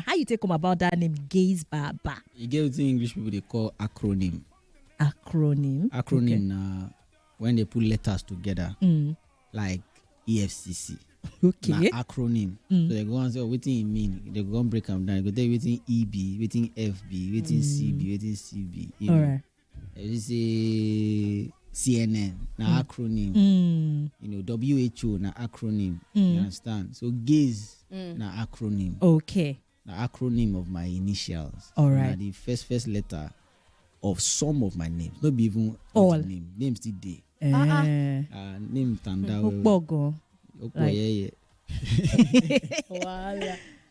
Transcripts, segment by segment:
How you take come about that name, Gaise Baba? You get what English people they call acronym. Acronym. Acronym when they put letters together, like EFCC. Okay. Acronym. So they go and say, what do you mean? They go and break them down. They go tell waiting EB, waiting FB, waiting CB, waiting CB. You All know. right. They say CNN, na acronym. You know, WHO, na acronym. You understand? So Gaise, na acronym. Okay. Na acronym of my initials. All right. Na the first letter of some of my names. Not be even all the name. Names still day. Name Tanda. Okpogo. Yeah. Wow.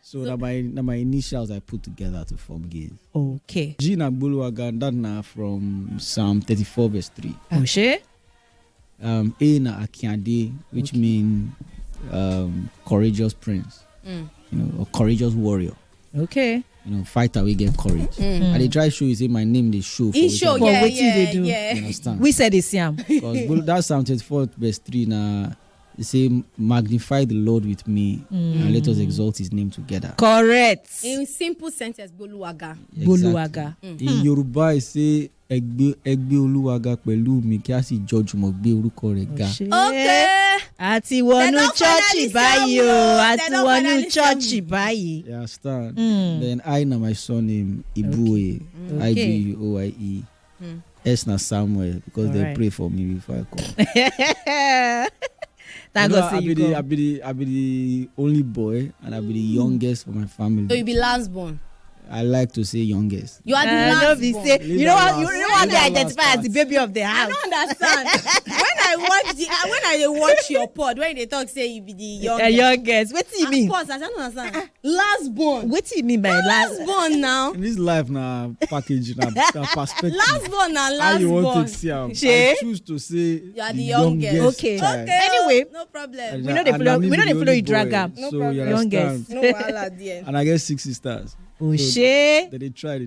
So that my initials I put together to form Gaise. Okay. G na Buluwaga, that na from Psalm 34 verse 3. Oshe? A na Akiade, which mean courageous prince. You know, or courageous warrior. Okay. You know, fighter we get courage. And they try to show you say my name they show for He show, For yeah, what they do. You yeah. understand? We said it's Siam. Because that Psalm 34 verse 3 na they say magnify the Lord with me and let us exalt his name together. Correct. In simple sentence, Boluwaga. Boluwaga. In Yoruba I say Egbe Oluwaga pẹ̀lú mi kí a sì judge mo gbé orúkọ rẹ̀ ga. Okay. Àti wọnú chọ́ọ̀chì báyìí o. Àti wọnú chọ́ọ̀chì báyìí. You understand? Then I na my surname Ibuoye. Okay. Ibuoye. S na Samuel because they Alright. pray for me before I come. Thank God say you come. I be the only boy and I be the youngest for my family. So you be last born. I like to say youngest. You are the No last be born. say Leave you know that what last. you know what Leave they that last identify as the part. baby of the I house. don't understand. when I watch your pod, when they talk say you be the youngest. Youngest. What do you mean? Pause, I don't understand. Last born. What do you mean by Last last? born now. In this life na package na perspective. Last born now. How Last you want born. to see am? Shey? I choose to say You are the youngest. Okay. child. Anyway, No problem. We know they follow- we know they follow you drag am. No so problem. you Youngest. understand? No wahala there. And I get 6 sisters. Oshe. Then they try.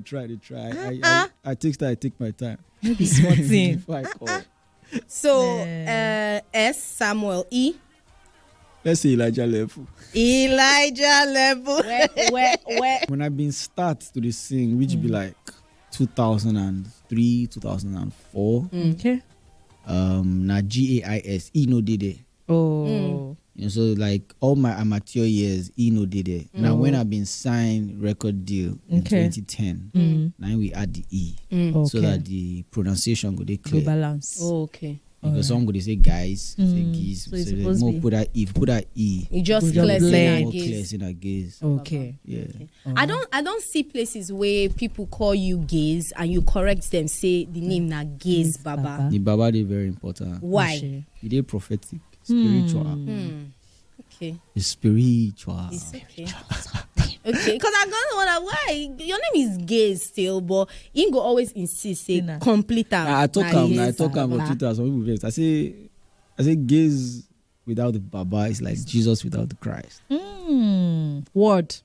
I take my time. Be small thing. Before I call. So S Samuel E. Let's say Elijah level. Elijah level. Where? When I've been start to the sing, which be like 2003, 2004. Okay. Na GAIS, no did it. Oh. You know, so like all my amateur years, no did it. Now when I've been signed record deal in Okay. 2010, now we add the E, Okay. so that the pronunciation go dey Go clear. balance. Oh, okay. Because some go they say guys, say geese. So it's So supposed to more be- put that E, put that E. You just Just clear blend. saying More clear gaze. in a gaze. Okay. Yeah. I don't see places where people call you Gaze and you correct them, say the name na Gaze Baba. The Baba they very important. Why? Oshe. It is prophetic, spiritual. Okay. It's spiritual. It's okay. Okay, because I'm gonna wonder why your name is Gaze still, but Ingo always insist say Nah. complete am. I talk na am. I Gaze talk am on Baba. Twitter. Some people vex. I say gaze without the Baba is like Jesus without the Christ. Word.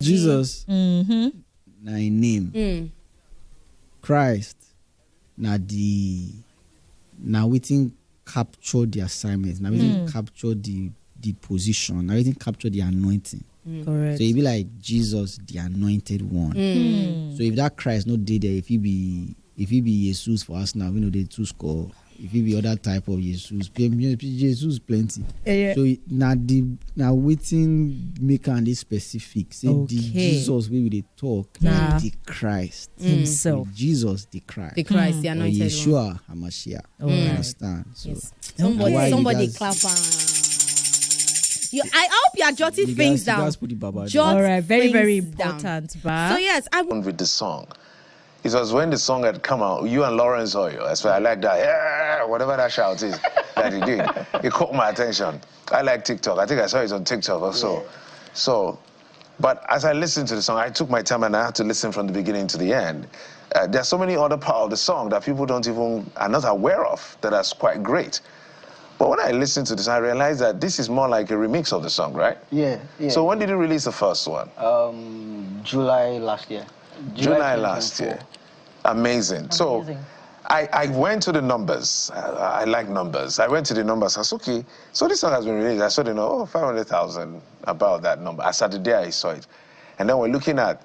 Jesus Mm-hmm. na a name. Christ na wetin capture the assignment. Na wetin capture the position. Na wetin capture the anointing. Correct. So it be like Jesus, the anointed one. So if that Christ not did there, if he be Jesus for us now, we know they two score. If he be other type of Jesus, Jesus plenty. Yeah. So now waiting make and this specific. Say Okay. the Jesus we will talk, Nah. the Christ Himself. Jesus the Christ. The Christ, the Or anointed one. Yeshua Hamashiach. You understand? So Yes. why you Somebody guys- clap. I hope you are jotting you things guys down. put the Baba Jot All right. Very, very things down. important. So Ba. yes, with the song. It was when the song had come out, you and Lawrence Oyor. That's why I like that. Yeah, whatever that shout is that he did. It caught my attention. I like TikTok. I think I saw it on TikTok also. So, but as I listened to the song, I took my time and I had to listen from the beginning to the end. There's so many other parts of the song that people are not aware of that are quite great. But when I listened to this, I realized that this is more like a remix of the song, right? Yeah. So when did you release the first one? July last year. July last year. Amazing. So I went to the numbers. I like numbers. I went to the numbers. I said, okay, so this song has been released. I saw, 500,000 about that number. As at the day I saw it. And then we're looking at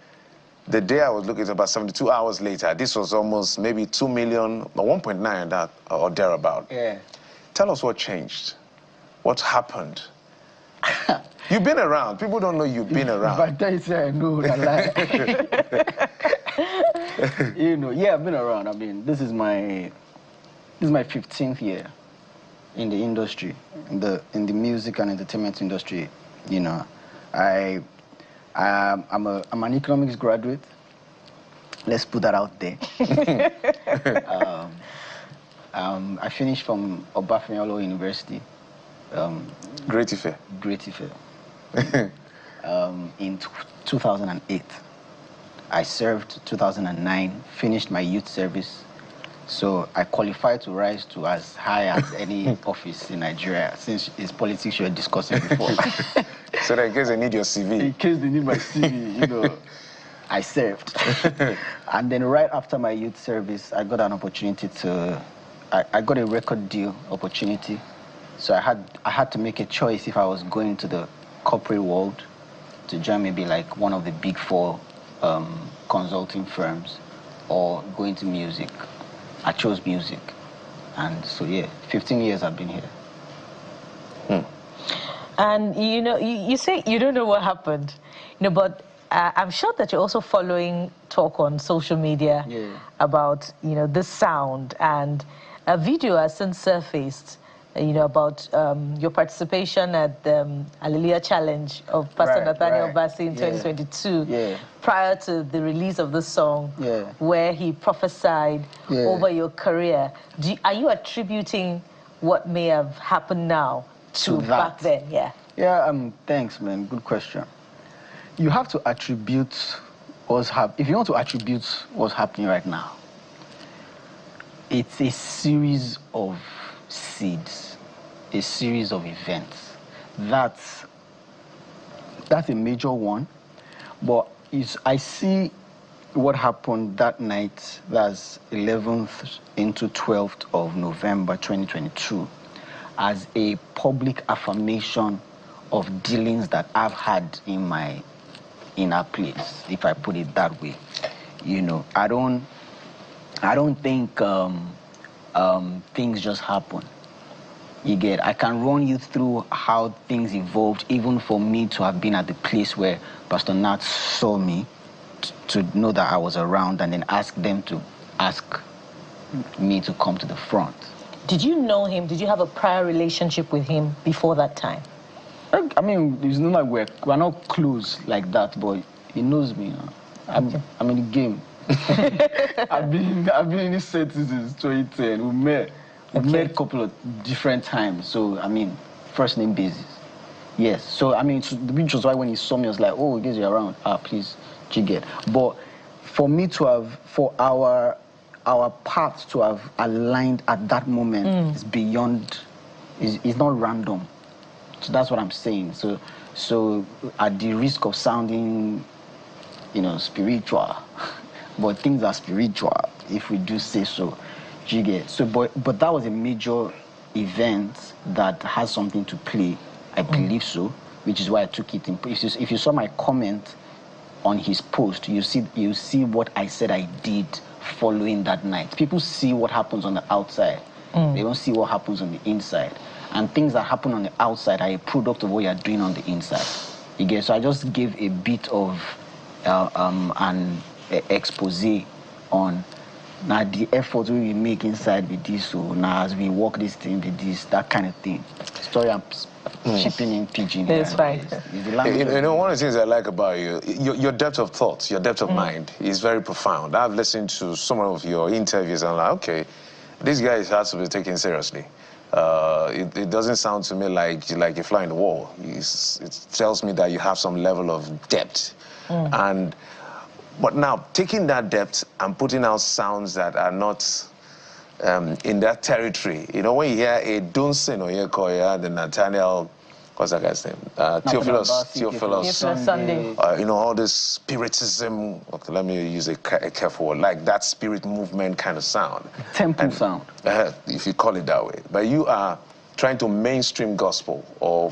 the day I was looking at about 72 hours later. This was almost maybe 2 million or 1.9 that or thereabout. Yeah. Tell us what changed. What happened? You've been around. People don't know you've been around. But I say I know that lie. You know, yeah, I've been around. I mean, this is my 15th year in the industry, in the music and entertainment industry. You know, I'm an economics graduate. Let's put that out there. I finished from Oyor University. Great Ife. Great Ife. In 2008. I served 2009, finished my youth service. So I qualified to rise to as high as any office in Nigeria, since it's politics you were discussing before. So that in case they need your CV. In case they need my CV, you know, I served. And then right after my youth service, I got an opportunity to, I got a record deal opportunity. So I had to make a choice if I was going to the corporate world to join maybe like one of the big 4 consulting firms or go into music. I chose music. And so, yeah, 15 years I've been here. And, you know, you say you don't know what happened, you know, but I'm sure that you're also following talk on social media about, you know, this sound. And a video has since surfaced, you know, about your participation at the Hallelujah Challenge of Pastor Nathaniel Bassey in 2022, prior to the release of the song, where he prophesied over your career. Are you attributing what may have happened now to back then? Yeah, thanks, man. Good question. You have to attribute what's happening. If you want to attribute what's happening right now, it's a series of seeds, a series of events. That's a major one, but I see what happened that night, that's 11th into 12th of November 2022, as a public affirmation of dealings that I've had in my inner place, if I put it that way. You know, I don't think things just happen. You get, I can run you through how things evolved, even for me to have been at the place where Pastor Nat saw me, to know that I was around, and then ask them to ask me to come to the front. Did you know him? Did you have a prior relationship with him before that time? I mean, it's not like we're not close like that, but he knows me. I'm in the game. I've been in this set since 2010. We met a couple of different times. So I mean, first name basis. Yes. So I mean, which was why when he saw me, I was like, oh, Gaise, you're around. Please, Jigget. But for me to have, for our paths to have aligned at that moment is beyond. Is not random. So that's what I'm saying. So at the risk of sounding, you know, spiritual, but things are spiritual if we do say so. So, but that was a major event that has something to play. I believe so, which is why I took it in. If you saw my comment on his post, you see what I said I did following that night. People see what happens on the outside. They don't see what happens on the inside. And things that happen on the outside are a product of what you're doing on the inside. You get? So I just gave a bit of an expose on now the effort we make inside with this, so now as we walk this thing with this, that kind of thing. Story I'm chipping in pidgin. It's fine. You know, one of the things I like about you, your depth of thought, your depth of mind is very profound. I've listened to some of your interviews and I'm like, okay, this guy has to be taken seriously. It doesn't sound to me like you're flying the wall. It tells me that you have some level of depth. But now, taking that depth and putting out sounds that are not in that territory, you know, when you hear a Dunsin or Oyor, the Nathaniel, what's that guy's name? Theophilus Sunday. You know, all this spiritism, okay, let me use a careful word, like that spirit movement kind of sound. Temple sound. If you call it that way. But you are trying to mainstream gospel or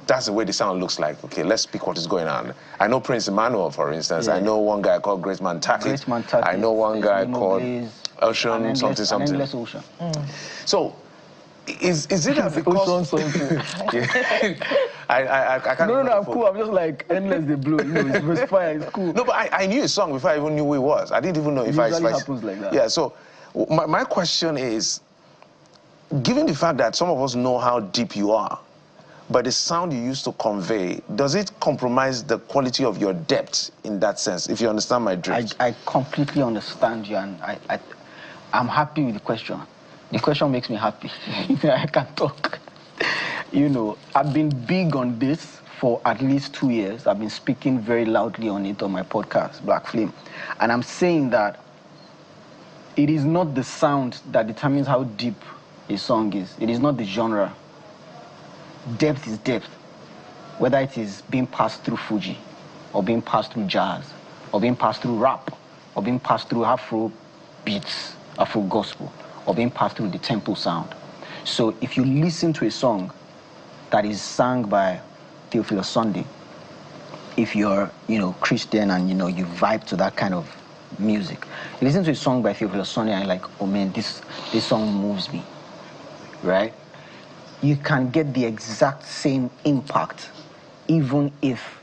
that's the way the sound looks like. Okay, let's pick what is going on. I know Prince Emmanuel, for instance. I know one guy called Great Man Tackett. I know one guy called Ocean, something. Endless Ocean. So, is it that because... I can't... No, I'm cool. I'm just like, endless the blue. It's verse fire. It's cool. No, but I knew his song before I even knew who it was. I didn't even know if it usually happens like that. Yeah, so my question is, given the fact that some of us know how deep you are, but the sound you used to convey, does it compromise the quality of your depth in that sense, if you understand my drift? I completely understand you, and I'm happy with the question. The question makes me happy. I can talk. I've been big on this for at least 2 years. I've been speaking very loudly on it on my podcast, Black Flame. And I'm saying that it is not the sound that determines how deep a song is. It is not the genre. Depth is depth. Whether it is being passed through Fuji, or being passed through jazz, or being passed through rap, or being passed through Afro beats, Afro gospel, or being passed through the tempo sound. So if you listen to a song that is sung by Theophilus Sunday, if you're, Christian and, you vibe to that kind of music, you listen to a song by Theophilus Sunday and you're like, oh man, this song moves me, right? You can get the exact same impact even if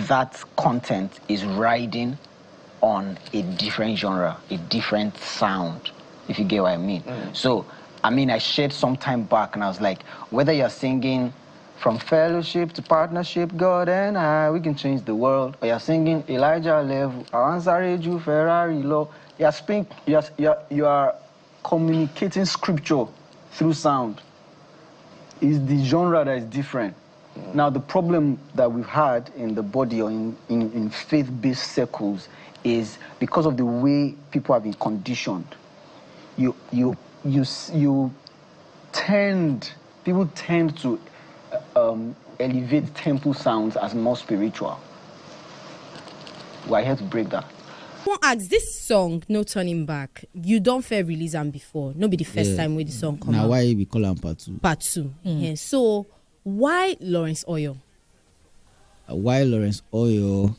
that content is riding on a different genre, a different sound, if you get what I mean. So, I shared some time back and I was like, whether you're singing from fellowship to partnership, God and I, we can change the world, or you're singing Elijah level, Aransareju, Ferrari law, you are communicating scripture through sound. It's the genre that is different. Now, the problem that we've had in the body or in faith-based circles is because of the way people have been conditioned. People tend to elevate temple sounds as more spiritual. We're here to break that. I want to ask, this song, No Turning Back, you don't fair release them before. No be the first time where the song come out. Now why we call them part 2? Part 2. Yeah. So why Lawrence Oyor? Why Lawrence Oyor?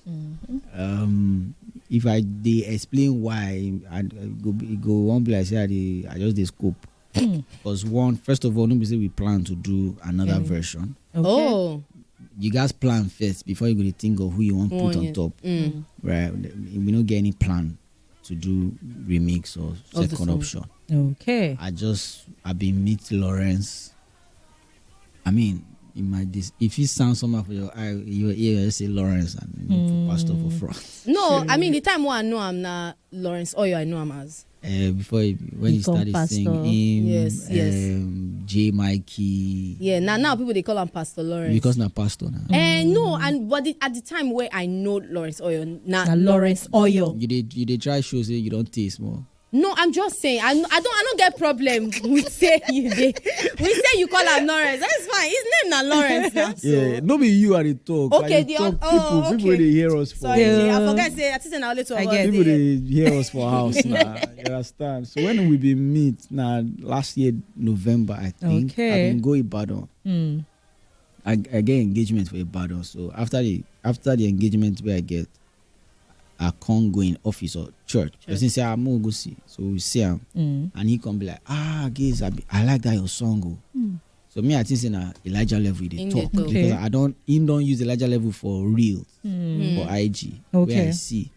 If they explain why, I go one place I just the scope. Because first of all, nobody say we plan to do another version. Okay. Oh. You guys plan first before you go to think of who you want to put on top. Right? We don't get any plan to do remix or second option. Okay. I've been meet Lawrence. If you sound somehow for your eye, your ear, you say Lawrence and pastor for front. No, the time when I know I'm not Lawrence Oyor, I know I'm as. When he started singing yes. J. Mikey. Yeah, now people they call him Pastor Lawrence. Because now pastor now. No, but at the time where I know Lawrence Oyor, now Lawrence Oyor. You they try shows you don't taste more. No, I'm just saying. I don't get problem with say you say you call him Lawrence. That's fine. His name not Lawrence now. So. Yeah, no be you at the talk. Okay, people they hear us for. Sorry, I forgot say. I think now later. People they hear us for house now. You understand? So when we be meet now last year November, I think. Okay. I been go Ibadan. I get engagement for Ibadan. So after the engagement where I get, I can't go in office or church. Person say I'm gonna go see. So we see him, and he come be like, Gaise, I like that your song. So me I think say Elijah level they talk because he don't use Elijah level for real for IG where I see,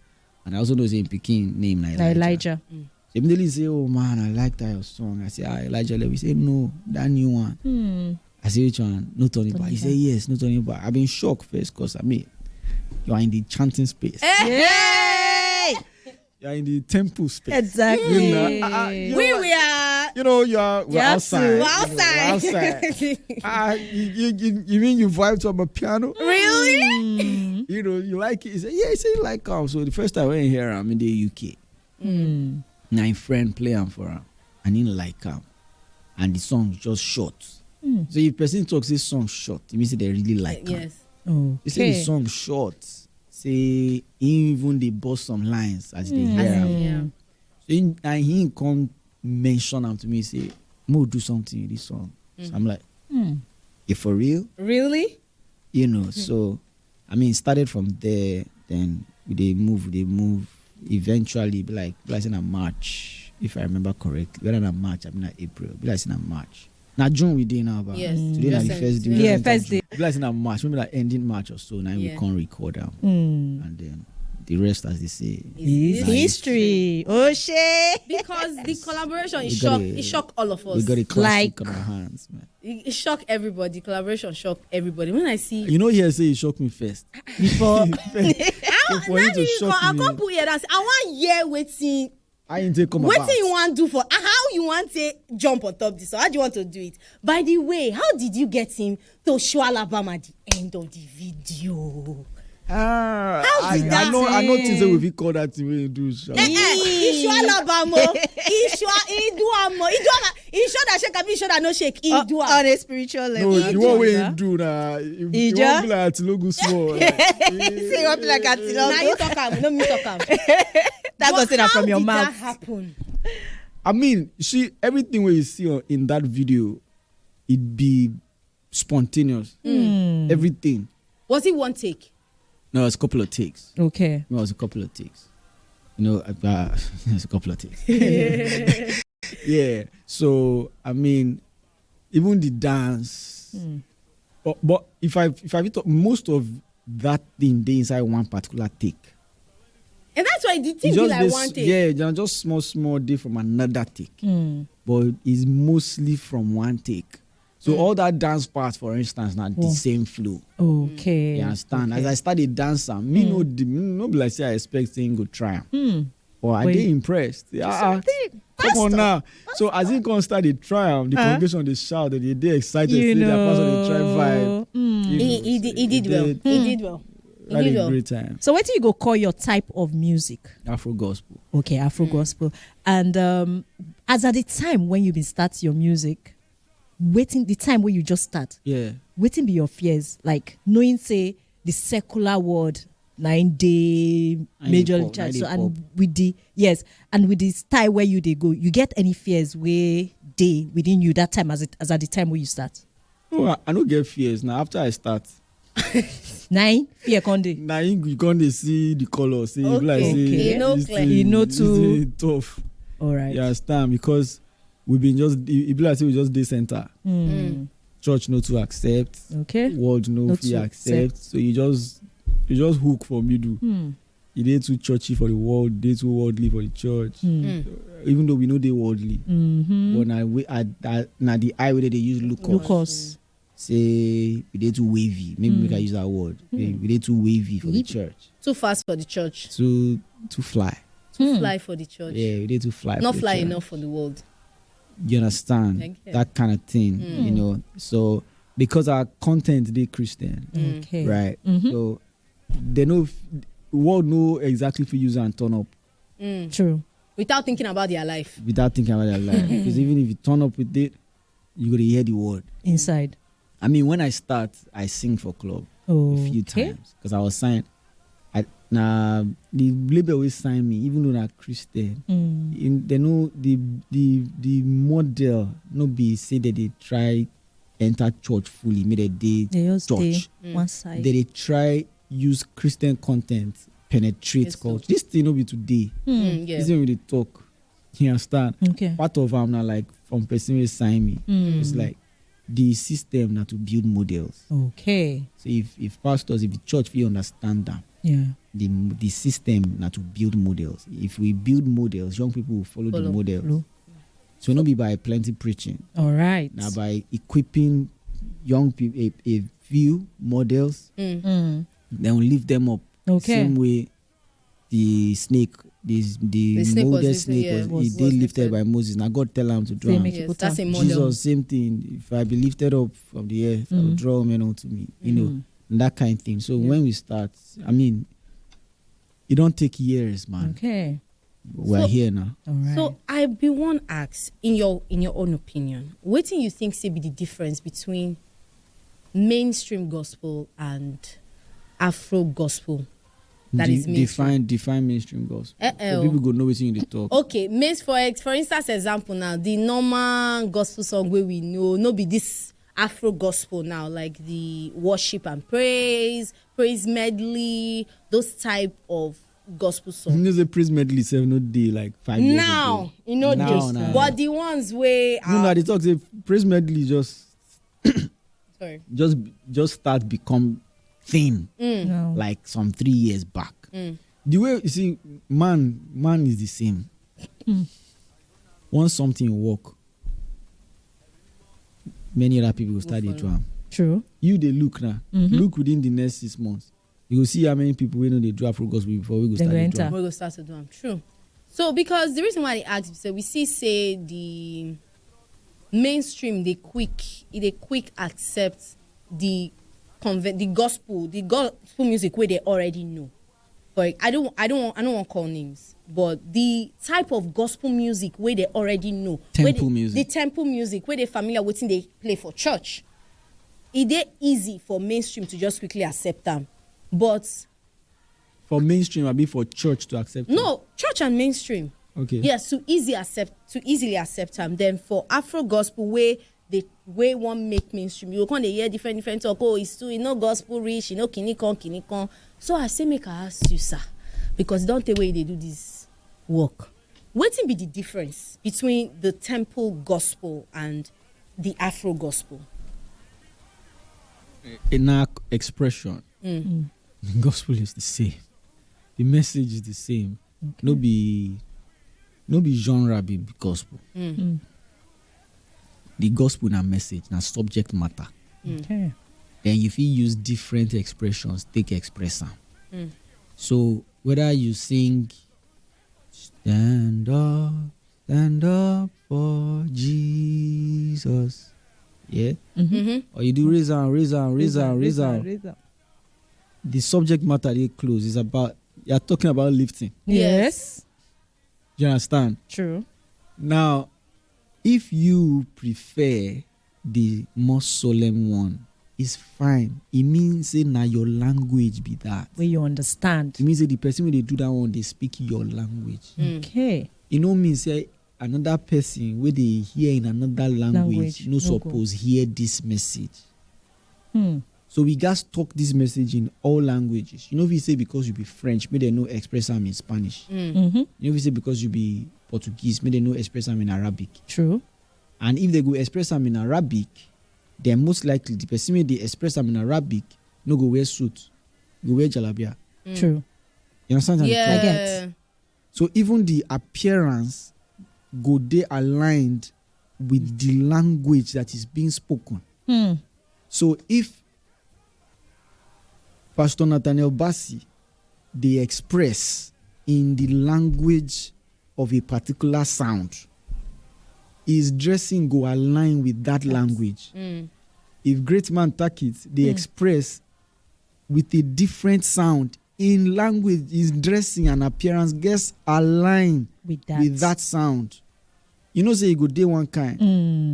and I also know him picking name like Elijah. So immediately say, oh man, I like that your song. I say Elijah level. He say no, that new one. I say which one? No turning back. He say yes, no turning back. I've been shocked first because you are in the chanting space. Hey! You are in the temple space. Exactly. We are. We're outside. We're outside. You mean you vibe to a piano? Really? You like it. He said, yeah, he said you like him. So the first time I went here, I'm in the UK. My friend play him for him. And he didn't like him. And the song just short. So if person talks this song short, it means they really like him. Yes. Okay. They say the song short. Say even they bust some lines as they hear him. So and he come mention him to me, say, Mo do something in this song. So I'm like, you for real? Really? You know, so I mean, started from there. Then they move. Eventually, like in a March, if I remember correctly. We're in March. I mean, April. Like in March. Now June we did now, but yes. Today na the first day. Yeah, first day. Like in March, maybe like ending March or so. Now we can't record them, and then the rest, as they say, is history. Oh shit! Because the collaboration it shocked all of us. We got a classic on our hands, man. It shocked everybody. Collaboration shocked everybody. When I see, you know, here say it shocked me first. Before I can't put here. I want year waiting. I ain't take come what about. do you want to do for how you want to jump on top this? Or how do you want to do it? By the way, how did you get him to show Alabama at the end of the video? How did that? I know things that we call that thing when you do show. He show Alabama. He show that shake. He show that no shake. He do on a spiritual level. No, the one way you do now. You won't be like logo small. Say you want be like Atilogo. Now you talk am. No me talk am. That goes in from your mouth. How did that happen? I mean, everything what you see in that video, it be spontaneous. Everything. Was it one take? No, it was a couple of takes. Okay. No, it was a couple of takes. You know, it's a couple of takes. Yeah. So I mean, even the dance. But if I talk, most of that thing they inside one particular take. And that's why the thing be like one take. Yeah, just small day from another take. But it's mostly from one take. So all that dance part, for instance, not the same flow. Okay. You understand? Okay. As I started dancing, me no be like say I expect saying go try. But I did impressed. Come on now. So as he can start the triumph, the congregation they shout, they excited, say that person they try vibe. He did well. He did well. Had a great time. So what do you go call your type of music? Afro gospel. Okay, Afro gospel. And as at the time when you been start your music, waiting the time when you just start. Yeah. Waiting be your fears, like knowing say the secular world 9-day major church. So and with the style where you they go, you get any fears where they within you that time as at the time where you start? Oh, I don't get fears now. After I start. 9 fear conde. Now you can't see the color. See, you know too tough. All right. You understand? Because we've been it be like say we just day center. Church no to accept. Okay. World no fee accept. So you just hook for middle. You dey too churchy for the world, dey too worldly for the church. Even though we know they worldly. But now the eye where they use Lucas. Say we dey too wavy. Maybe we can use that word. We dey too wavy for the church. Too fast for the church. Too fly. Too fly for the church. Yeah, we dey too fly. Not fly enough for the world. You understand? That kind of thing, you know. So because our content they Christian, right? So they know world know exactly for use and turn up. True. Without thinking about their life. Because even if you turn up with it, you gotta hear the word inside. I mean, when I start, I sing for club a few times because I was signed. The label always sign me, even though I'm Christian. They know the model no be say that they try enter church fully, made a day church. One side. They try use Christian content penetrate culture. This thing no be today. This is when they talk. You understand? Okay. Part of them now like from person will sign me. It's like the system now to build models. Okay. So if pastors, if the church we understand that. Yeah. The system now to build models. If we build models, young people will follow the models. So not be by plenty preaching. All right. Now by equipping young people a few models, then we lift them up. Okay. Same way the snake, the molded snake was lifted by Moses. Now God tell him to draw. That's a model. Jesus, same thing. If I be lifted up from the earth, I will draw men unto me. You know, that kind of thing. So when we start, I mean, it don't take years, man. Okay. We're here now. All right. So I be one ask in your own opinion, what do you think say be the difference between mainstream gospel and Afro gospel? That is mainstream. Define mainstream gospel. So people go know what you need to talk. Okay, for instance, example now, the normal gospel song where we know, no be this Afro gospel now, like the worship and praise medley, those type of gospel songs. You know the praise medley 7 day like 5 years Now, ago. you know Now, this. now. But the ones where they talk say praise medley just sorry. just start become thin No. like some 3 years back. The way you see man is the same. Once something work, many other people will start the drum. True. You they look now. Look within the next 6 months. You will see how many people we know they do Afro gospel before we go They start go the enter. drum. We're going to start to do them. True. So, because the reason why they asked, so we say the mainstream, they quick accept the gospel music where they already know. But I don't want to call names, but the type of gospel music where they already know. Music. The temple music where they familiar with it, they play for church. It is easy for mainstream to just quickly accept them. But for mainstream, I'll be for church to accept. No, church and mainstream. Okay. Yes, to easily accept them. Then for Afro gospel, where one make mainstream, you can't hear different talk. Oh, it's too, gospel rich, kinikon. So I say, make I ask you, sir, because don't the way they do this work. What will be the difference between the temple gospel and the Afro gospel? In our expression, the gospel is the same. The message is the same. Okay. No be genre be gospel. The gospel na message, na subject matter. Okay. Then if you use different expressions, take express them. So whether you sing stand up for Jesus, yeah, or you do raise on. The subject matter they close is about, you're talking about lifting. Yes. Do you understand? True. Now, if you prefer the more solemn one, it's fine. It means say now your language be that. Where you understand. It means that the person when they do that one, they speak your language. Okay. You know means say another person where they hear in another language no suppose hear this message. So we guys talk this message in all languages. You know if you say because you be French, may they know express them in Spanish. You know if you say because you be Portuguese, may they know express them in Arabic. True. And if they go express them in Arabic, then most likely the person when they express them in Arabic no go wear suit, go wear jalabia. True. You understand? Yeah. I get. So even the appearance go they aligned with the language that is being spoken. So if Pastor Nathaniel Bassi, they express in the language of a particular sound, his dressing go align with that language. If Great Man Takit, they express with a different sound in language, his dressing and appearance gets aligned With that sound. You know, say you go day one kind.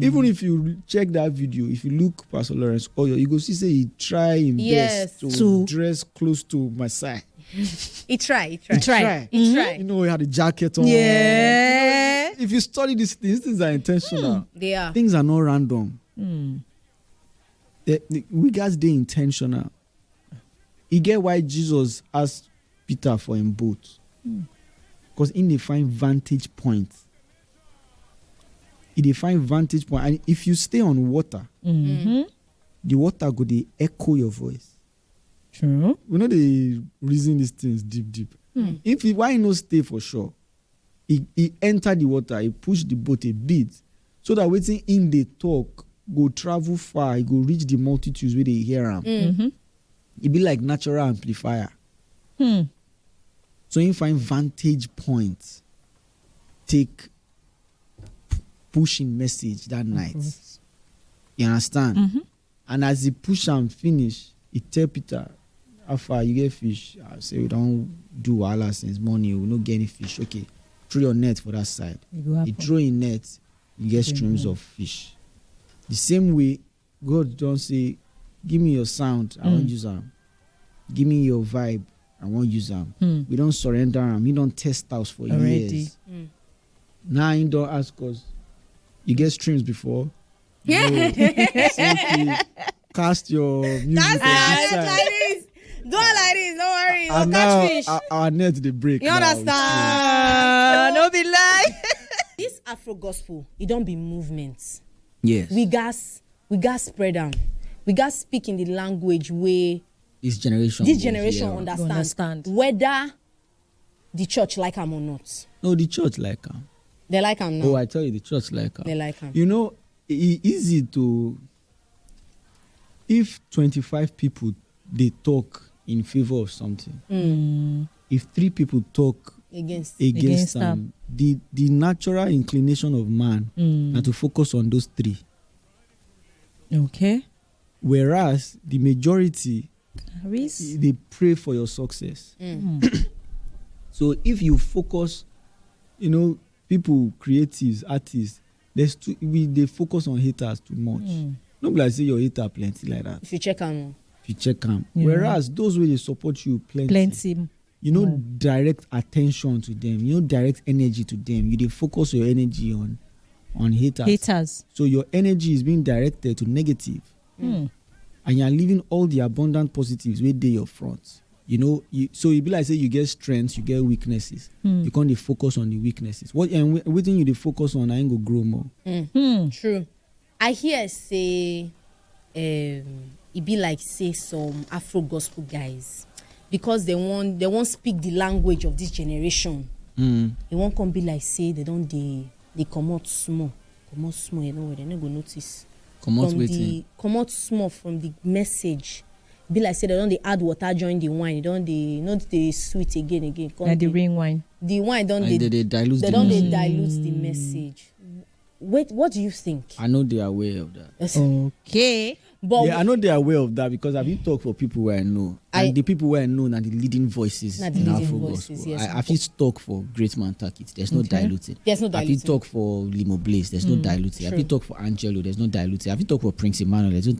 Even if you check that video, if you look Pastor Lawrence Oyor, you go see say he try his best to dress close to my side. He try. You know, he had a jacket on. Yeah. You know, if you study these things are intentional. They are. Things are not random. We guys they intentional. You get why Jesus asked Peter for him boat. Because in the find vantage point. They find vantage point, and if you stay on water, the water go they echo your voice. True. We know they reason these things deep. If he why no stay for sure, he enter the water, he push the boat a bit, so that waiting in the talk go travel far, he go reach the multitudes where they hear him. It be like natural amplifier. So you find vantage point, take pushing message that night. You understand? And as he push and finish, he tell Peter, how far you get fish? I say we don't do wahala since morning, we don't get any fish. Okay, throw your net for that side. You throw in net, you get streams of fish. The same way, God don't say, give me your sound, I won't use them. Give me your vibe, I won't use them. We don't surrender them. We don't test us for years. Now you don't ask us. You get streams before, Simply cast your music. That's like this. Don't like this. Don't worry. And now our net they break. You now. understand? No be lie. This Afro gospel, it don't be movements. Yes. We gas spread them. We gas speak in the language where This generation understand whether the church like them or not. No, the church like them. They like them now. Oh, I tell you, the church like them. They like them. You know, it's easy to. If 25 people they talk in favor of something, if 3 people talk against them, the natural inclination of man are to focus on those 3. Okay. Whereas the majority they pray for your success. So if you focus, people, creatives, artists, they focus on haters too much. Nobody like say your hater plenty like that. If you check them. Yeah. Whereas those way they support you plenty. Direct attention to them. You don't direct energy to them. You they focus your energy on haters. So your energy is being directed to negative. And you're leaving all the abundant positives where they your front. So it be like say you get strengths, you get weaknesses. You can't focus on the weaknesses. Within you they focus on, I ain't go grow more. True. I hear say it be like say some Afro gospel guys, because they won't speak the language of this generation. They won't come be like say they come out small. They're not gonna notice. Come out small from the message. Be like say they don't add water join the wine. Not the sweet again. Like the ring wine. The wine don't they dilute. They don't dilute the message. Wait, what do you think? I know they are aware of that. Okay. But I know they are aware of that because I've been talk for people where I know. And the people where I know are the leading voices in Afro gospel. Yes. I've been talk for Great Man Takit. There's no diluting. There's no diluting. I've been talk for Limo Blaze. There's no diluting. I've been talk for Angelo. There's no diluting. I've been talk for Prince Emmanuel. There's no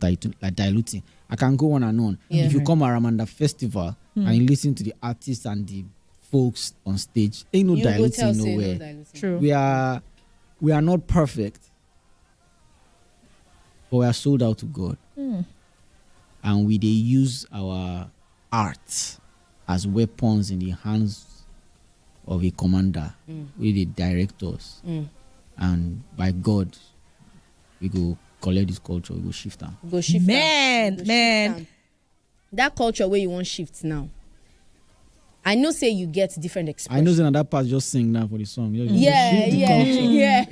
diluting. I can go on and on. Yeah. If you come around the festival and you listen to the artists and the folks on stage, ain't no diluting nowhere. No diluting. True. We are not perfect, but we are sold out to God. And they use our art as weapons in the hands of a commander where they direct us. And by God, we go collect this culture, we go shift them. Man. That culture where you want shift now. I know say you get different expressions. I know that that part just sing now for the song. Yeah.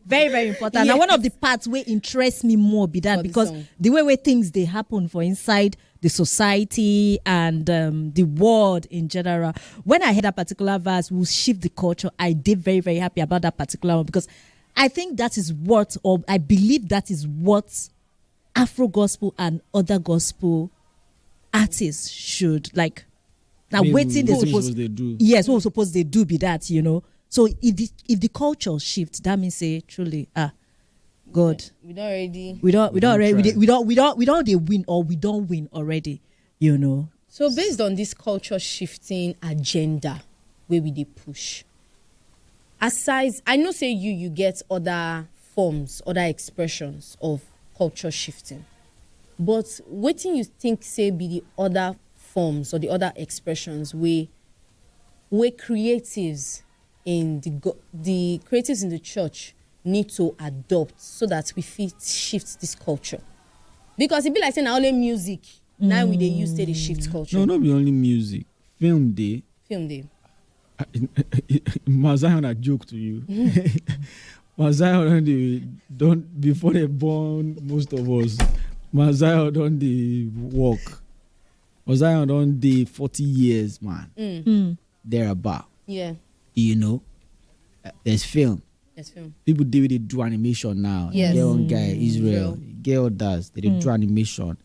Very, very important. Now, one of the parts where interests me more be that because the way things they happen for inside the society and the world in general. When I heard that particular verse, will shift the culture. I did very, very happy about that particular one because I think that is what, or I believe that is what Afro gospel and other gospel artists should like. Now, waiting they supposed they do. Yes, what we suppose they do be that, So if the culture shifts, that means say truly, God. We don't already. We don't they win or we don't win already, So based on this culture shifting agenda, where we they push. Aside, I know say you get other forms, other expressions of culture shifting, but what do you think say be the other forms or the other expressions where creatives in the creatives in the church need to adopt so that we fit shift this culture? Because it be like saying only music now we they use to shift culture. No, not be only music. Film day. Mazion a joke to you. Mazion don't before they born most of us. Mazion don't they walk. Mazion don't they 40 years, man. Thereabout. Yeah. There's film. People they do animation now. Yes. Get one guy, Israel. Get others. They do animation.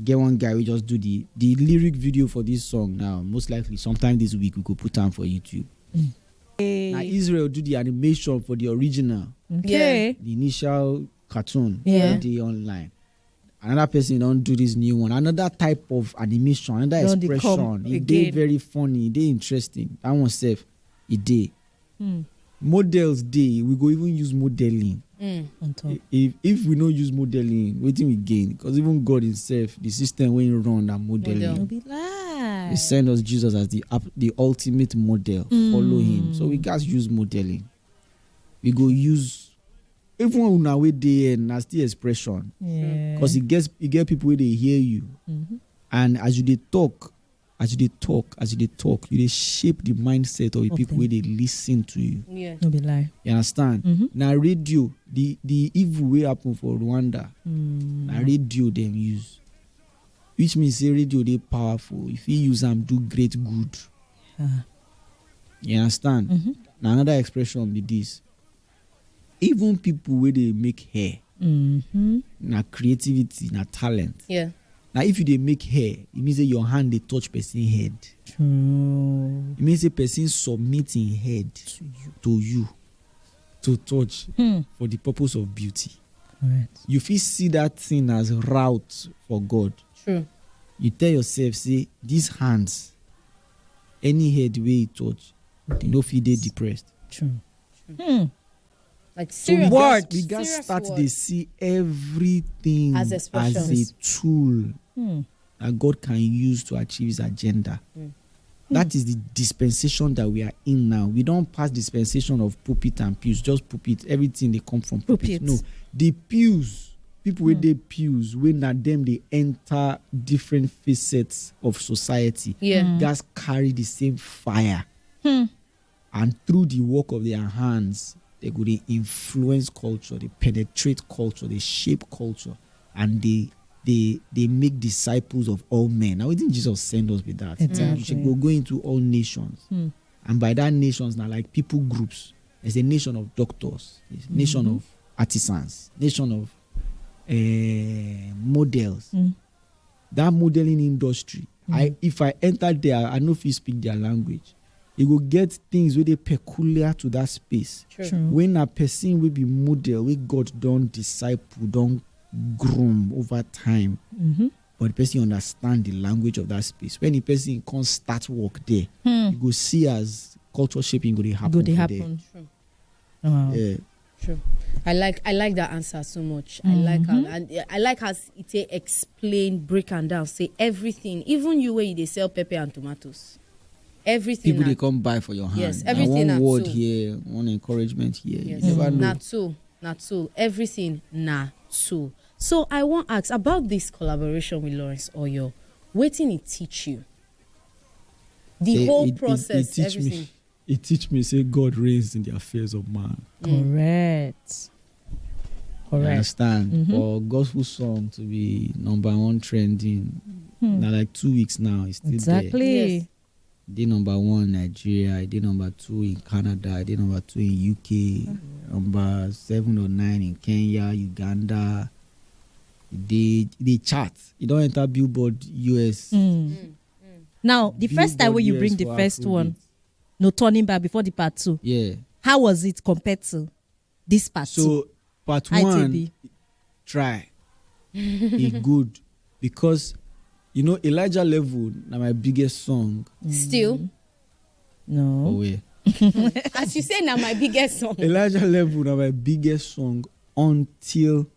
Get one guy, we just do the lyric video for this song now. Most likely, sometime this week, we could put on for YouTube. Now, Israel do the animation for the original. Okay. The initial cartoon. Yeah. The online. Another person don't do this new one. Another type of animation, another Don't expression. It did very funny. It did interesting. That one safe. It did. models day, we go even use modeling. On top. If we don't use modeling, waiting we gain. Because even God himself, the system when you run that modeling. It'll be live. He sent us Jesus as the ultimate model. Follow him. So we guys use modeling. We go use even on our way day and that's the expression. Yeah. Because it get people where they hear you. And as you talk, you they shape the mindset of the people where they listen to you. Yeah. It'll be live. You understand? Now radio, the evil way happen for Rwanda. Now radio them use. Which means say radio they powerful. If you use them, do great good. You understand? Now another expression be this. Even people where they make hair, na creativity, na talent. Yeah. Now if you they make hair, it means that your hand they touch person head. True. It means a person submitting head to you to touch for the purpose of beauty. Correct. You feel see that thing as route for God. True. You tell yourself, say, these hands, any head where you touch, they no feel they depressed. True. Like So serious we got serious start word. they see everything As as expression. a tool that God can use to achieve his agenda. That is the dispensation that we are in now. We don't pass dispensation of pulpit and pews, just pulpit. Everything they come from pulpit. Pulpit. No, the pews, people with the pews, when at them they enter different facets of society. Yeah. Guys carry the same fire, and through the work of their hands, they go they influence culture, they penetrate culture, they shape culture, and they make disciples of all men. Now, didn't Jesus send us with that? Exactly. You should go into all nations. And by that nations, now like people groups. There's a nation of doctors, a nation of artisans, nation of models. That modeling industry, if I enter there, I know if you speak their language. You go get things where they peculiar to that space. True. When a person will be model, we God don't disciple, don't groom over time. But the person understand the language of that space. When the person can't start work there, you go see as culture shaping go they happen. Go they for happen. True. Wow. There. Yeah. True. I like that answer so much. I like how and I like how it explain, break and down, say everything. Even you where they sell pepper and tomatoes. Everything. People they come buy for your hand. Yes, Na everything one na word so. here, one encouragement here. Yes. You never know. Not so. Everything na so. So I want to ask about this collaboration with Lawrence Oyor. Waiting it teach you. The whole process, teach everything. me. It teach me say God reigns in the affairs of man. Correct. You Correct. understand? For gospel song to be #1 trending, now like 2 weeks now, it's still there. Exactly. Yes. They #1 in Nigeria, they #2 in Canada, they #2 in UK, number 7 or 9 in Kenya, Uganda. They chart. You don't enter Billboard US. Now, the first time when you Billboard bring the US for first Afrobeat. one, no turning back before the part 2. Yeah. How was it compared to this part 2? So part ITB. 1, try. It good because you know Elijah Level na my biggest song. Still, Oh No. wait. as you say, now my biggest song. Elijah Level na my biggest song until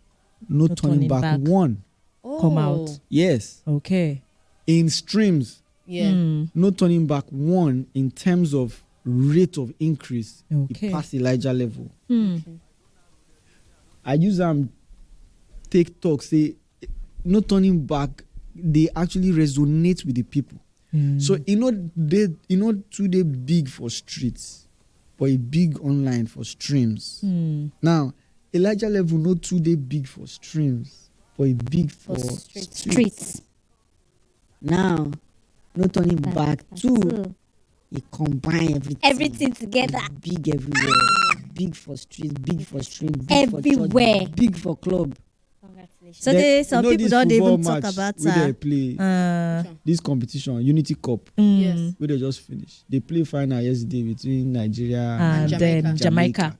No Turning Back 1. Come out. Yes. Okay. In streams, Yeah. No Turning Back 1 in terms of rate of increase, Okay. it passed Elijah Level. I use TikTok say No Turning Back, they actually resonate with the people. So today big for streets, but it big online for streams. Now Elijah Level not today big for streams, but it big for Streets. Now, no turning back. Two, you combine everything. Everything together. Big everywhere. Big for streets, big for stream, big Everywhere. for church, big for club. Congratulations. So some people this don't football even talk match about where they play this competition, Unity Cup, Yes. where they just finished. They play final yesterday between Nigeria and Jamaica. Jamaica.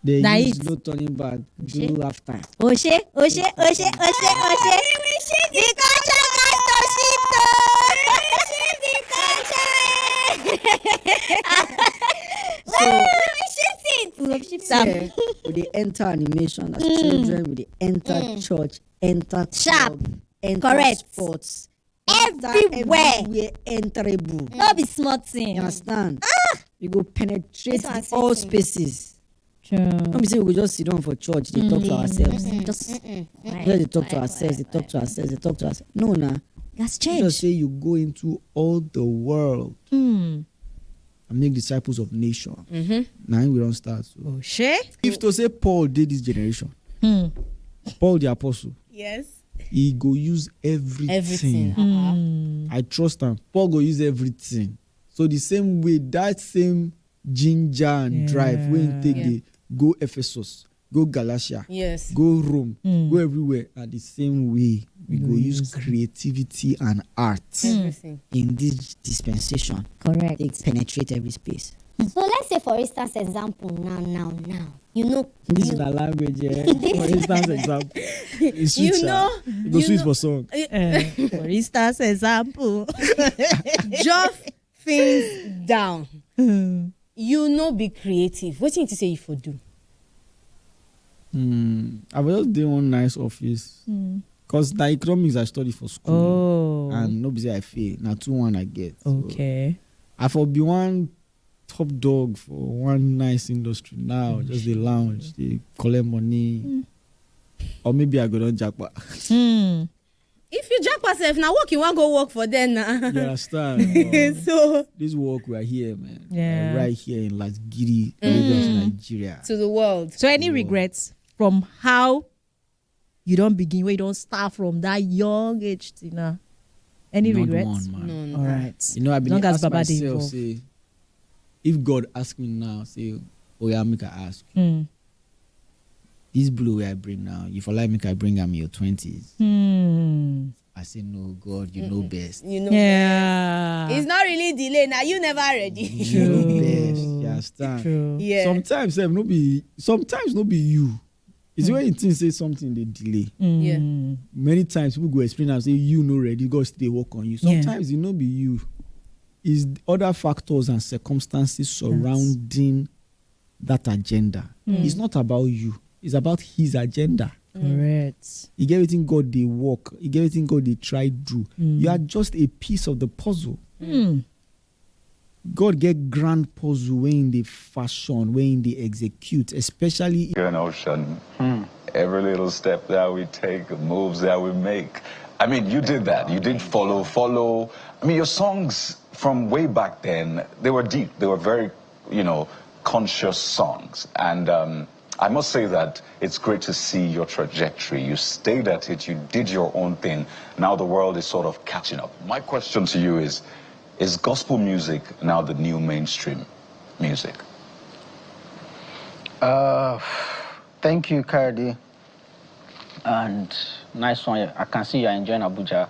They Nice. use No Turning Back. Do after. Oshe. The culture master ship. So here, we enter animation as children, we enter church, enter Sharp. club, enter Correct. sports. Everywhere. Enterable. No be small thing. You understand? We go penetrate This one all sweet. spaces. Don't be say we go just sit down for church, they talk to ourselves. Just they talk to ourselves, they talk to ourselves, they talk to us. No, nah. That's Just change. say you go into all the world and make disciples of nations. Now we don't start. So. Oh, shey. If to say Paul did this generation, Paul the apostle, Yes. he go use everything. I trust him. Paul go use everything. So the same way, that same ginger and drive when take the go Ephesus, go Galatia, Yes. go Rome, go everywhere. At the same way, we go use creativity and art Everything. In this dispensation, Correct. they penetrate every space. So let's say, for instance, example, now. You know, This is the language, for instance, example. It's You sweet, know, it go you sweet know- for song. For instance, example. Jot things down. You know, be creative. What do you need to say you for do? I was just doing one nice office. Because the economics I study for school. Oh. And nobody say I fail. Now 2-1 I get. So Okay. I for be one top dog for one nice industry now. Just the lounge, they collect money. Or maybe I go down jackpot. If you jack yourself now, work you want go work for them now. You understand? So This work we are here, man. Yeah. Right here in Lasgiri, Lagos, Nigeria. to the world. So any regrets from how you don't begin, where you don't start from that young age, Tina? Any Not regrets? one, man. No. All right. You know, I've been Long as asked Baba dey myself, involved. say, if God ask me now, say, oh yeah, make I ask. This blue where I bring now, if I like make I bring am in your 20s. I say, no, God, you know best. You know. Yeah. It's not really delay now. You never ready. You know best. You understand? True. Yeah. Sometimes no be you. It's when you think say something they delay. Yeah. Many times people go explain and say you know ready, God still work on you. Yeah. Sometimes it no be you. It's other factors and circumstances surrounding that agenda. It's not about you. It's about his agenda. Correct. You get everything God they work. You get everything God they try do. You are just a piece of the puzzle. God get grand puzzle when they fashion, when they execute, especially You're an ocean. Every little step that we take, moves that we make. I mean, you did that. You did follow. I mean, your songs from way back then, they were deep. They were very, conscious songs. And I must say that it's great to see your trajectory. You stayed at it. You did your own thing. Now the world is sort of catching up. My question to you is gospel music now the new mainstream music? Thank you, Cardi. And nice one. I can see you're enjoying Abuja.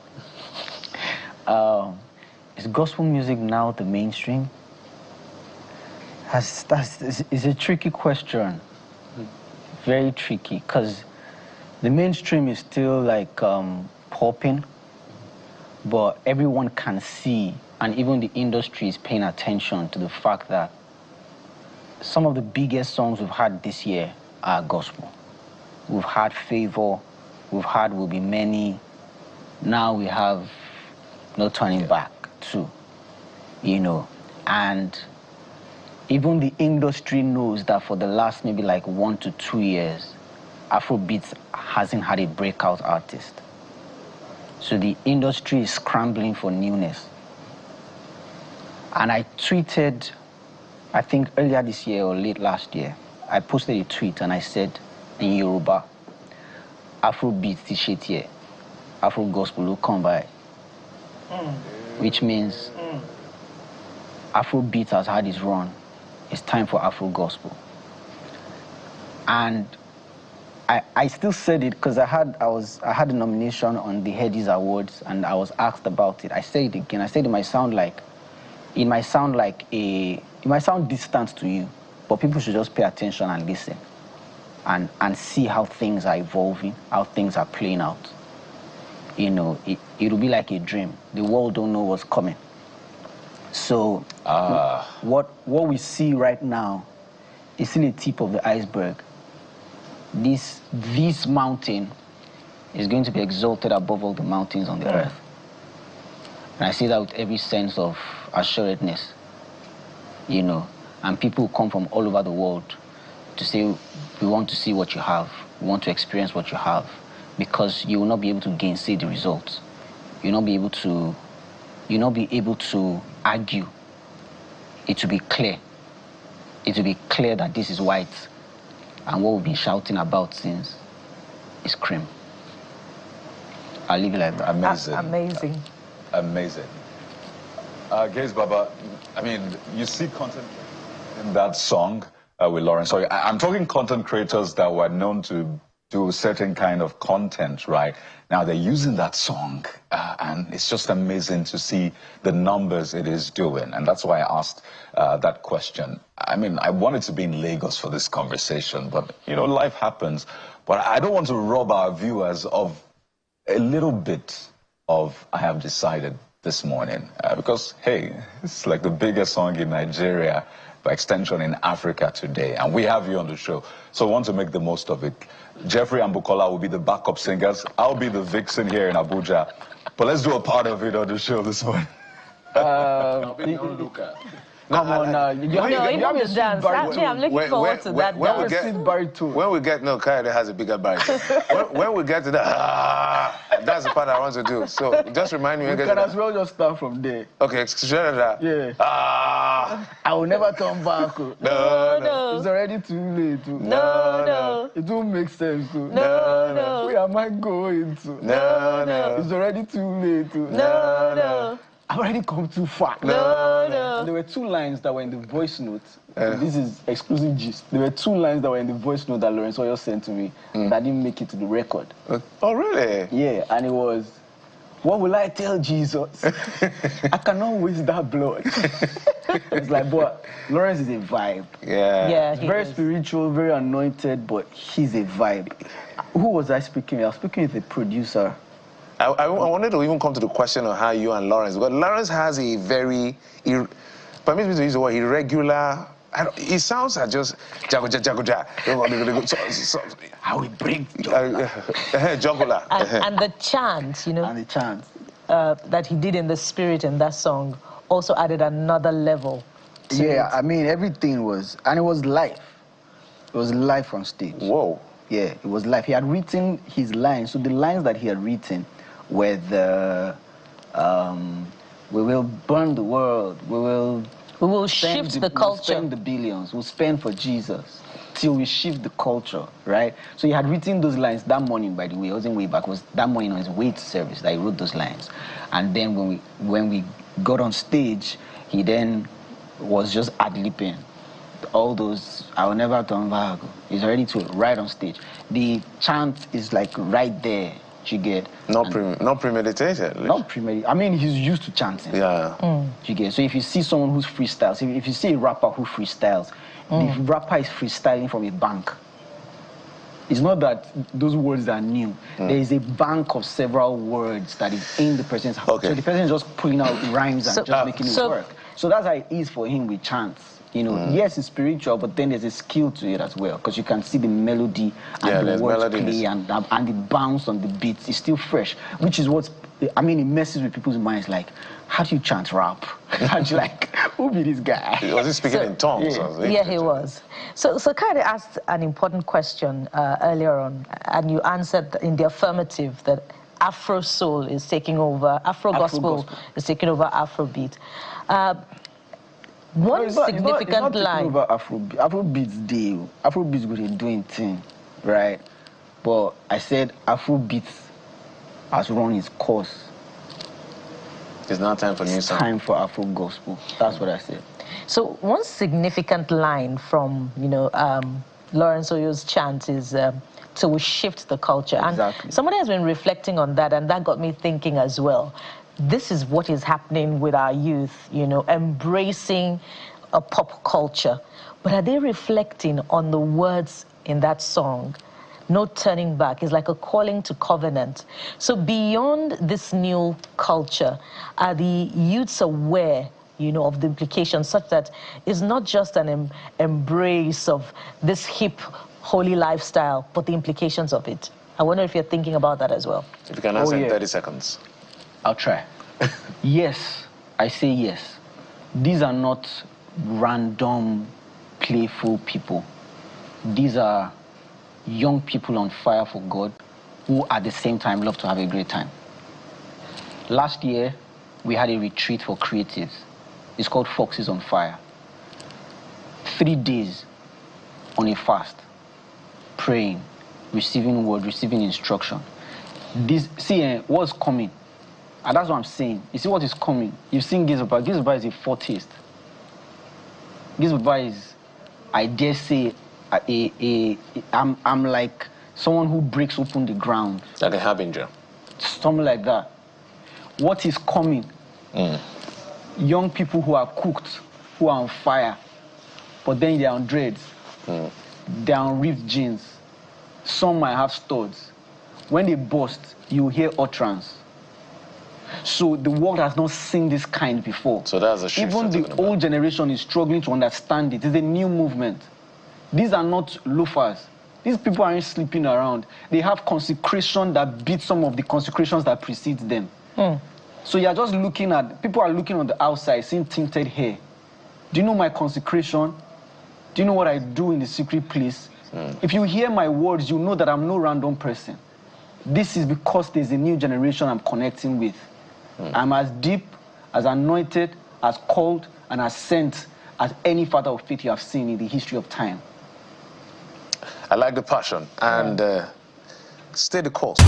Is gospel music now the mainstream? It's a tricky question. Very tricky, because the mainstream is still like popping, but everyone can see, and even the industry is paying attention to the fact that some of the biggest songs we've had this year are gospel. We've had Favor, we've had Will Be Many, now we have No Turning Back too, and even the industry knows that for the last maybe like 1 to 2 years, Afrobeat hasn't had a breakout artist. So the industry is scrambling for newness. And I tweeted, I think earlier this year or late last year, I posted a tweet and I said in Yoruba, Afrobeat t-shirt Afro gospel will come by. Which means Afrobeat has had its run. It's time for Afro gospel. And I still said it because I had a nomination on the Headies Awards and I was asked about it. I say it again. I said it might sound distant to you, but people should just pay attention and listen and see how things are evolving, how things are playing out. It'll be like a dream. The world don't know what's coming. So what we see right now it's still the tip of the iceberg. This mountain is going to be exalted above all the mountains on the earth. And I say that with every sense of assuredness, you know. And people come from all over the world to say, we want to see what you have. We want to experience what you have. Because you will not be able to gainsay the results. You'll not be able to argue. It will be clear. It will be clear that this is white. And what we've been shouting about since is cream. I'll leave it like that. Amazing. Amazing. Amazing. Gaise Baba, I mean, you see content in that song with Lawrence. Sorry, I'm talking content creators that were known to do certain kind of content, right? Now they're using that song, and it's just amazing to see the numbers it is doing. And that's why I asked that question. I mean, I wanted to be in Lagos for this conversation, but, you know, life happens. But I don't want to rob our viewers of a little bit of I Have Decided this morning. Because, hey, it's like the biggest song in Nigeria, by extension in Africa today. And we have you on the show. So I want to make the most of it. Jeffrey and Bukola will be the backup singers. I'll be the vixen here in Abuja. But let's do a part of it on the show this morning. Come on now. You have a dance. Actually, I'm looking forward to that dance. When we get, no, Kayode has a bigger baritone. when we get to that, that's the part I want to do. So just remind me. You can as well just start from there. Okay, that. Yeah. I will never turn back. No. It's already too late. No. It won't make sense. No. Where am I going to? No. It's already too late. No. I've already come too far. No. And there were 2 lines that were in the voice note. This is exclusive gist. There were 2 lines that were in the voice note that Lawrence Oyor sent to me that didn't make it to the record. Oh, really? Yeah, and it was, what will I tell Jesus? I cannot waste that blood. It's like, but Lawrence is a vibe. Yeah, very spiritual, very anointed, but he's a vibe. Who was I speaking with? I was speaking with the producer. I wanted to even come to the question of how you and Lawrence, because Lawrence has a very, permit me to use the word, irregular, it sounds like just jago. How we bring jugular. And the chant, you know. And the chant. That he did in the spirit in that song also added another level to it. I mean, everything was, and it was live. It was live on stage. Whoa. Yeah, it was live. He had written his lines. So the lines that he had written were the, we will burn the world, we will shift the culture. We'll spend the billions, we'll spend for Jesus till we shift the culture, right? So he had written those lines that morning, by the way. It wasn't way back. It was that morning on his way to service that he wrote those lines. And then when we got on stage, he then was just ad-libbing. All those, I will never turn back. He's already right on stage. The chant is like right there. You get not premeditated. Not premeditated. I mean, he's used to chanting. Yeah. You get. So if you see someone who's freestyles, if you see a rapper who freestyles, the rapper is freestyling from a bank. It's not that those words are new. There is a bank of several words that is in the person's house. Okay. So the person is just pulling out rhymes and just making it work. So that's how it is for him with chants. You know, yes, it's spiritual, but then there's a skill to it as well, because you can see the melody and the words play and the bounce on the beats. It's still fresh, which is what, I mean, it messes with people's minds. Like, how do you chant rap? How do you, like, who be this guy? Was he speaking in tongues? Yeah, he was. So kind of asked an important question earlier on, and you answered in the affirmative that Afro soul is taking over, Afro gospel is taking over Afrobeat. One significant line. Over Afrobeat's deal. Afrobeat's going to do doing thing, right? But I said Afrobeat has run its course. It's now time for new song. Time for Afro gospel. That's what I said. So one significant line from Lawrence Oyor's chant is to shift the culture. Exactly. And somebody has been reflecting on that, and that got me thinking as well. This is what is happening with our youth, embracing a pop culture. But are they reflecting on the words in that song? No turning back. It's like a calling to covenant. So beyond this new culture, are the youths aware, of the implications, such that it's not just an embrace of this hip, holy lifestyle, but the implications of it. I wonder if you're thinking about that as well. If you can answer in 30 seconds. I'll try. Yes, I say yes. These are not random, playful people. These are young people on fire for God who at the same time love to have a great time. Last year, we had a retreat for creatives. It's called Foxes on Fire. 3 days on a fast, praying, receiving word, receiving instruction. What's coming? And that's what I'm saying. You see what is coming? You've seen Gaise. Gaise is a foretaste. Gaise is, I dare say, I'm like someone who breaks open the ground. Like a harbinger. Something like that. What is coming? Young people who are cooked, who are on fire, but then they're on dreads. They're on ripped jeans. Some might have studs. When they burst, you hear utterance. So the world has not seen this kind before. So that's a shift. Even the old generation is struggling to understand it. It's a new movement. These are not loafers. These people aren't sleeping around. They have consecration that beats some of the consecrations that precedes them. So you're just looking at, people are looking on the outside, seeing tinted hair. Do you know my consecration? Do you know what I do in the secret place? If you hear my words, you know that I'm no random person. This is because there's a new generation I'm connecting with. I'm as deep, as anointed, as called, and as sent as any father of faith you have seen in the history of time. I like the passion, and stay the course.